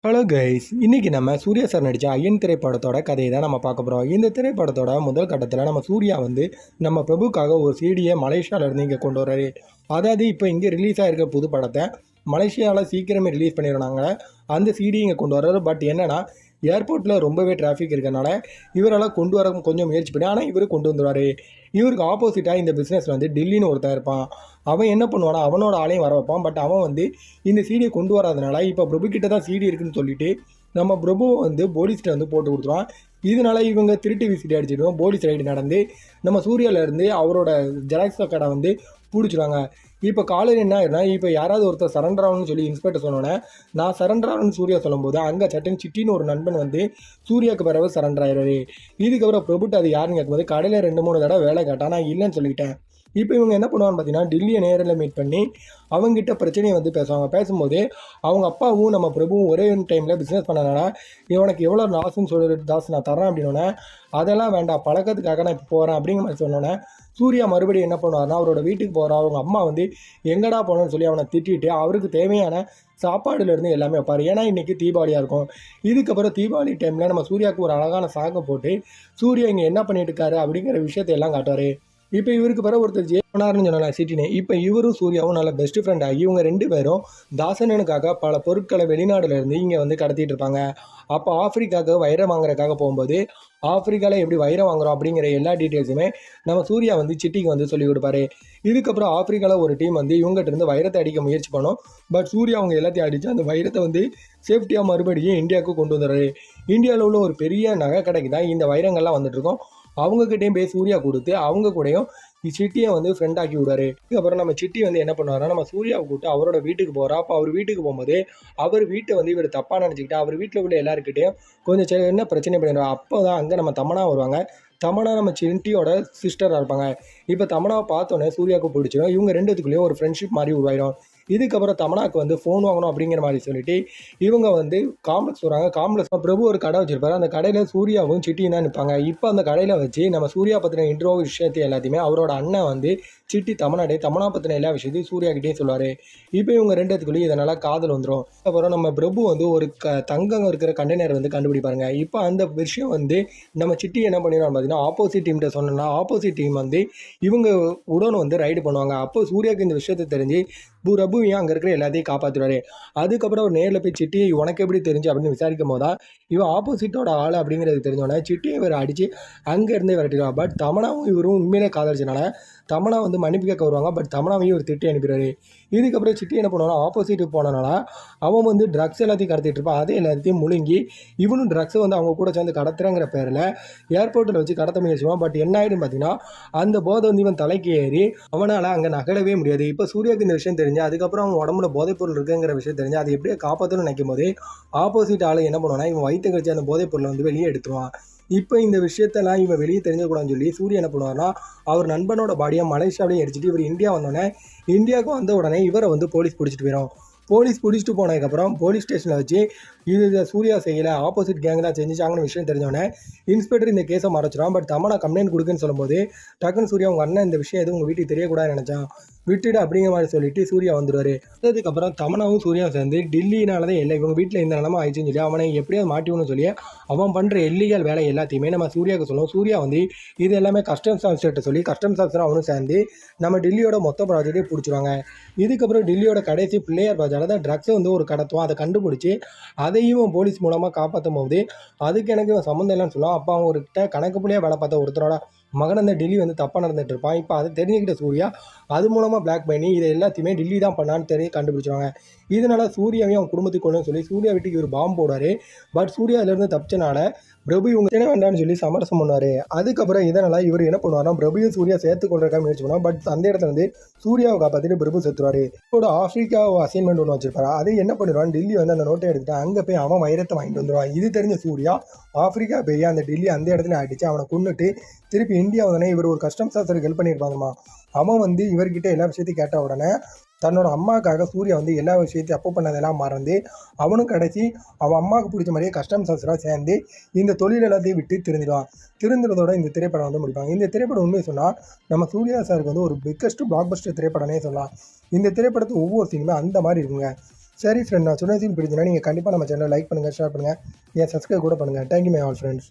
Hello guys, இன்னைக்கு நம்ம Surya sir நடித்த ஐயன் திரைப்படத்தோட கதையை தான் நம்ம பார்க்க போகிறோம். இந்த திரைப்படத்தோட முதல் கட்டத்தில் நம்ம சூர்யா வந்து நம்ம பிரபுக்காக ஒரு சிடியை மலேசியாவிலேருந்து இங்கே கொண்டு வர்றாரு. அதாவது இப்போ இங்கே ரிலீஸ் ஆகிருக்க புது படத்தை மலேசியாவில் சீக்கிரமே ரிலீஸ் பண்ணிடுறாங்க. அந்த சிடி இங்கே கொண்டு வர்றாரு. பட் என்னென்னா ஏர்போர்ட்டில் ரொம்பவே டிராஃபிக் இருக்கிறனால இவரால் கொண்டு வர கொஞ்சம் முயற்சி பண்ணி, ஆனால் இவர் கொண்டு வந்துடுவார். இவருக்கு ஆப்போசிட்டாக இந்த பிஸ்னஸில் வந்து டெல்லின்னு ஒருத்தன் இருப்பான். அவன் என்ன பண்ணுவானா, அவனோட ஆளையும் வர வைப்பான். பட் அவன் வந்து இந்த சீடியை கொண்டு வராதனால இப்போ பிரபு கிட்ட தான் சீடி இருக்குன்னு சொல்லிட்டு நம்ம பிரபுவை வந்து போலீஸ்கிட்ட வந்து போட்டு கொடுத்துருவான். இதனால இவங்க திருட்டு விசிடி அடிச்சிடுவோம். போலீஸ் ரைடு நடந்து நம்ம சூர்யாவிலேருந்து அவரோட ஜெராக்ஸ் கடை வந்து பிடிச்சிடுவாங்க. இப்போ காலையில் என்ன ஆயிருந்தா, இப்போ யாராவது ஒருத்தர் சரண்டர் ஆகணும்னு சொல்லி இன்ஸ்பெக்டர் சொன்னோன்னே நான் சரண்டர் ஆகணும்னு சூர்யா சொல்லும்போது அங்கே சட்டன் சிட்டின்னு ஒரு நண்பன் வந்து சூர்யாவுக்கு பிறகு சரண்டர் ஆயிடுறாரு. இதுக்கப்புறம் பிரபுட்டு அது யாருன்னு கேட்கும்போது கடையில் 2-3 தடவை வேலை கேட்டால் நான் இல்லைன்னு சொல்லிட்டேன். இப்போ இவங்க என்ன பண்ணுவான்னு பார்த்தீங்கன்னா, டெல்லியை நேரில் மீட் பண்ணி அவங்ககிட்ட பிரச்சனையை வந்து பேசுவாங்க. பேசும்போது அவங்க அப்பாவும் நம்ம பிரபுவும் ஒரே டைமில் பிஸ்னஸ் பண்ணனால இவனுக்கு எவ்வளோ லாஸ்ன்னு சொல்லிட்டு தாஸ் நான் தரேன் அப்படின்னோடனே அதெல்லாம் வேண்டாம், பழக்கத்துக்காக நான் இப்போ போகிறேன் அப்படிங்கிற மாதிரி சொன்னோன்னே சூர்யா மறுபடியும் என்ன பண்ணுவார்னா அவரோட வீட்டுக்கு போகிற அவங்க அம்மா வந்து எங்கடா போகணும்னு சொல்லி அவனை திட்டிட்டு அவருக்கு தேவையான சாப்பாடுலேருந்து எல்லாமே வைப்பார். ஏன்னா இன்றைக்கி தீபாவளியாக இருக்கும். இதுக்கப்புறம் தீபாவளி டைமில் நம்ம சூர்யாவுக்கு ஒரு அழகான சாங்கை போட்டு சூர்யா இங்கே என்ன பண்ணிட்டு இருக்காரு அப்படிங்கிற விஷயத்தை எல்லாம் காட்டுவார். இப்போ இவருக்கு பிறகு ஒருத்தர் ஜெயனார்னு சொன்னால சிட்டினே. இப்போ இவரும் சூர்யாவும் நல்ல பெஸ்ட் ஃப்ரெண்ட் ஆகி இவங்க 2 பேரும் தாசனனுக்காக பல பொருட்களை வெளிநாடுலேருந்து இங்கே வந்து கடத்திட்டு இருப்பாங்க. அப்போ ஆஃப்ரிக்காவுக்கு வைரம் வாங்குறதுக்காக போகும்போது ஆஃப்ரிக்காவில் எப்படி வைரம் வாங்குறோம் அப்படிங்கிற எல்லா டீட்டெயில்ஸுமே நம்ம சூர்யா வந்து சிட்டிக்கு வந்து சொல்லிக் கொடுப்பாரு. இதுக்கப்புறம் ஆஃப்ரிக்காவில் ஒரு டீம் வந்து இவங்ககிட்ட இருந்து வைரத்தை அடிக்க முயற்சி பண்ணோம். பட் சூர்யா அவங்க எல்லாத்தையும் அடித்து அந்த வைரத்தை வந்து சேஃப்டியாக மறுபடியும் இந்தியாவுக்கு கொண்டு வந்துடுறாரு. இந்தியாவில் உள்ள ஒரு பெரிய நகை கடைக்கு தான் இந்த வைரங்கள்லாம் வந்துட்டுருக்கோம். அவங்கக்கிட்டையும் போய் சூர்யா கொடுத்து அவங்க கூடயும் சிட்டியை வந்து ஃப்ரெண்ட் ஆக்கி விடுவார். இதுக்கப்புறம் நம்ம சிட்டி வந்து என்ன பண்ணுவார்னா நம்ம சூர்யாவை கூப்பிட்டு அவரோட வீட்டுக்கு போகிறோம். அப்போ அவர் வீட்டுக்கு போகும்போது அவர் வீட்டை வந்து இவர் தப்பாக நினச்சிக்கிட்டு அவர் வீட்டில் உள்ள எல்லாருக்கிட்டையும் கொஞ்சம் என்ன பிரச்சனை பண்ணிடுவார். அப்போ தான் அங்கே நம்ம தமனா வருவாங்க. தமனா நம்ம சிட்டியோட சிஸ்டராக இருப்பாங்க. இப்போ தமனாவை பார்த்தோன்னே சூர்யாவுக்கு பிடிச்சிடும். இவங்க 2 ஒரு ஃப்ரெண்ட்ஷிப் மாதிரி உருவாயிடும். இதுக்கப்புறம் தமனாக்கு வந்து ஃபோன் வாங்கணும் அப்படிங்கிற மாதிரி சொல்லிட்டு இவங்க வந்து காம்ப்ளெக்ஸ் வராங்க. காம்ப்ளெக்ஸ் பிரபு ஒரு கடை வச்சிருப்பாரு. அந்த கடையில் சூர்யாவும் சிட்டியும் தான் நிற்பாங்க. இப்போ அந்த கடையில் வச்சு நம்ம சூர்யா பற்றின இன்ட்ரோ விஷயத்தை எல்லாத்தையுமே அவரோட அண்ணன் வந்து சிட்டி தமனா பற்றின எல்லா விஷயத்தையும் சூர்யாக்கிட்டே சொல்லுவார். இப்போ இவங்க 2 இதனால் காதல் வந்துடும். அப்புறம் நம்ம பிரபு வந்து ஒரு தங்கம் இருக்கிற கண்டெய்னர் வந்து கண்டுபிடிப்பாருங்க. இப்போ அந்த விஷயம் வந்து நம்ம சிட்டி என்ன பண்ணிடுவான்னு பார்த்தீங்கன்னா ஆப்போசிட் டீம்கிட்ட சொன்னோம்னா ஆப்போசிட் டீம் வந்து இவங்க உடன் வந்து ரைடு பண்ணுவாங்க. அப்போ சூர்யாவுக்கு இந்த விஷயத்தை தெரிஞ்சு பிரபுவையும் அங்கே இருக்கிற எல்லாத்தையும் காப்பாற்றுவார். அதுக்கப்புறம் அவர் நேரில் போய் சிட்டி உனக்கு எப்படி தெரிஞ்சு அப்படின்னு விசாரிக்கும் போது தான் இவன் ஆப்போசிட்டோட ஆள் அப்படிங்கிறது தெரிஞ்சோடனே சிட்டியை இவர் அடித்து அங்கேருந்தே விரட்டிடுவான். பட் தமனாவும் இவரும் உண்மையிலே காதலிச்சனால தமனா வந்து மன்னிப்பு கேட்க வருவாங்க. பட் தமனாவையும் ஒரு திட்டி அனுப்பிடுறாரு. இதுக்கப்புறம் சிட்டி என்ன பண்ணுவானா ஆப்போசிட்டுக்கு போனனால அவன் வந்து ட்ரக்ஸ் எல்லாத்தையும் கடத்திட்டு இருப்பான். அதே எல்லாத்தையும் முழுங்கி இவனும் ட்ரக்ஸை வந்து அவங்க கூட சேர்ந்து கடத்துறங்கிற பேரில் ஏர்போர்ட்டில் வச்சு கடத்த முயற்சிவான். பட் என்ன ஆகிடும் பார்த்தீங்கன்னா அந்த போதை வந்து இவன் தலைக்கு ஏறி அவனால் அங்கே நகலவே முடியாது. இப்போ சூர்யாவுக்கு இந்த விஷயம் தெரிஞ்சு அதுக்கப்புறம் அவன் உடம்புல போதைப்பொருள் இருக்குங்கிற விஷயம் தெரிஞ்சு அதை எப்படியே காப்பாற்றணும்னு நினைக்கும் போது ஆப்போசிட் ஆள் என்ன பண்ணுவானா இவன் வயிற்று கழிச்சு அந்த போதைப்பொருளை வந்து வெளியே எடுத்துருவான். இப்போ இந்த விஷயத்தெல்லாம் இவன் வெளியே தெரிஞ்சக்கூடாதுன்னு சொல்லி சூர்யா என்ன பண்ணுவார்னா அவர் நண்பனோட பாடியை மலேசியாவிலையும் அடிச்சுட்டு இவர் இந்தியா வந்தோடனே இந்தியாவுக்கு வந்த உடனே இவரை வந்து போலீஸ் பிடிச்சிட்டு போயிடும். போலீஸ் பிடிச்சிட்டு போனதுக்கப்புறம் போலீஸ் ஸ்டேஷனில் வச்சு இது சூர்யா செய்யலை ஆப்போசிட் கேங் தான் செஞ்சுச்சாங்கன்னு விஷயம் தெரிஞ்சோடனே இன்ஸ்பெக்டர் இந்த கேஸை மறைச்சிடும். பட் தமனா கம்ப்ளைண்ட் கொடுக்குன்னு சொல்லும்போது டக்குன்னு சூர்யா உங்கள் அண்ணன் இந்த விஷயம் எதுவும் உங்கள் வீட்டுக்கு தெரியக்கூடாதுன்னு நினச்சான் விட்டுடு அப்படிங்கிற மாதிரி சொல்லிட்டு சூர்யா வந்துடுவார். அதுக்கப்புறம் தமனாவும் சூர்யாவும் சேர்ந்து டெல்லினால தான் இல்லை இவங்க வீட்டில் இந்த நிலமை ஆயிடுச்சுன்னு சொல்லி அவனை எப்படியாவது மாட்டிவிடணும்னு சொல்லி அவன் பண்ணுற இல்லீகல் வேலை எல்லாத்தையுமே நம்ம சூர்யாவுக்கு சொல்லுவோம். சூர்யா வந்து இது எல்லாமே கஸ்டம்ஸ் ஆஃபீஸர்கிட்ட சொல்லி கஸ்டம்ஸ் ஆஃபீஸர் அவனும் சேர்ந்து நம்ம டெல்லியோட மொத்த ப்ராஜெக்டே பிடிச்சிருவாங்க. இதுக்கப்புறம் டெல்லியோட கடைசி பிள்ளையார் ப்ராஜெக்ட் தான் ட்ரக்ஸை வந்து ஒரு கடத்துவான். அதை கண்டுபிடிச்சி அதையும் போலீஸ் மூலமாக காப்பாற்றும் போது அதுக்கு எனக்கு இவன் சம்மந்தம் இல்லைன்னு சொல்லுவான். அப்போ அவங்க ஒரு கணக்கு புள்ளியாக வேலை பார்த்த ஒருத்தரோட மகன் அந்த டெல்லி வந்து தப்பாக நடந்துட்டு இருப்பான். இப்போ அதை தெரிஞ்சுக்கிட்ட சூர்யா அது மூலமாக பிளாக் பண்ணி இதை எல்லாத்தையுமே டெல்லி தான் பண்ணான்னு கண்டுபிடிச்சிருவாங்க. இதனால் சூர்யாவையும் அவன் குடும்பத்துக்கு கொண்டு சொல்லி சூர்யா வீட்டுக்கு ஒரு பாம்பு போடுவார். பட் சூர்யா அதிலேருந்து தப்பிச்சனால பிரபு இவங்க என்ன வேண்டாம்னு சொல்லி சமரசம் பண்ணுவார். அதுக்கப்புறம் இதனால் இவர் என்ன பண்ணுவார்னா பிரபுயும் சூர்யா சேர்த்து கொள்றதுக்காக முயற்சி பண்ணுவார். பட் அந்த இடத்துல வந்து சூர்யாவை காப்பாற்றிட்டு பிரபு செத்துருவார். இப்போட ஆஃப்ரிக்கா அசைன்மெண்ட் ஒன்று வச்சிருப்பாரு. அதை என்ன பண்ணிடுவான் டெல்லி வந்து அந்த நோட்டை எடுத்துட்டு அங்கே போய் அவன் வைரத்தை வாங்கிட்டு வந்துடுவான். இது தெரிஞ்ச சூர்யா ஆஃப்ரிக்கா போய் அந்த டெல்லி அந்த இடத்துல அடித்து அவனை கொண்டுட்டு திருப்பி இந்தியா வந்தோடனே இவர் ஒரு கஸ்டம்ஸ் ஆஃபீஸருக்கு ஹெல்ப் பண்ணியிருப்பாங்கம்மா. அவன் வந்து இவர்கிட்ட எல்லா விஷயத்தையும் கேட்ட உடனே தன்னோட அம்மாவுக்காக சூர்யா வந்து எல்லா விஷயத்தையும் தப்பு பண்ணதெல்லாம் மறந்து அவனும் கடைசி அவன் அம்மாவுக்கு பிடிச்ச மாதிரியே கஸ்டம்ஸ் ஆஃபீஸராக சேர்ந்து இந்த தொழில் எல்லாத்தையும் விட்டு திருந்திடுவான். திருந்துறதோட இந்த திரைப்படம் வந்து முடிப்பாங்க. இந்த திரைப்படம் உண்மையை சொன்னால் நம்ம சூர்யா சாருக்கு வந்து ஒரு பிக்கஸ்ட் பிளாக் பஸ்டர் திரைப்படமே சொல்லலாம். இந்த திரைப்படத்து ஒவ்வொரு சீனுமே அந்த மாதிரி இருக்குங்க. சரி ஃப்ரெண்ட், நான் சொன்ன சீன் பிடிச்சுன்னா நீங்கள் கண்டிப்பாக நம்ம சேனலை லைக் பண்ணுங்கள், ஷேர் பண்ணுங்கள், சப்ஸ்கிரைப் கூட பண்ணுங்கள். Thank you my all friends.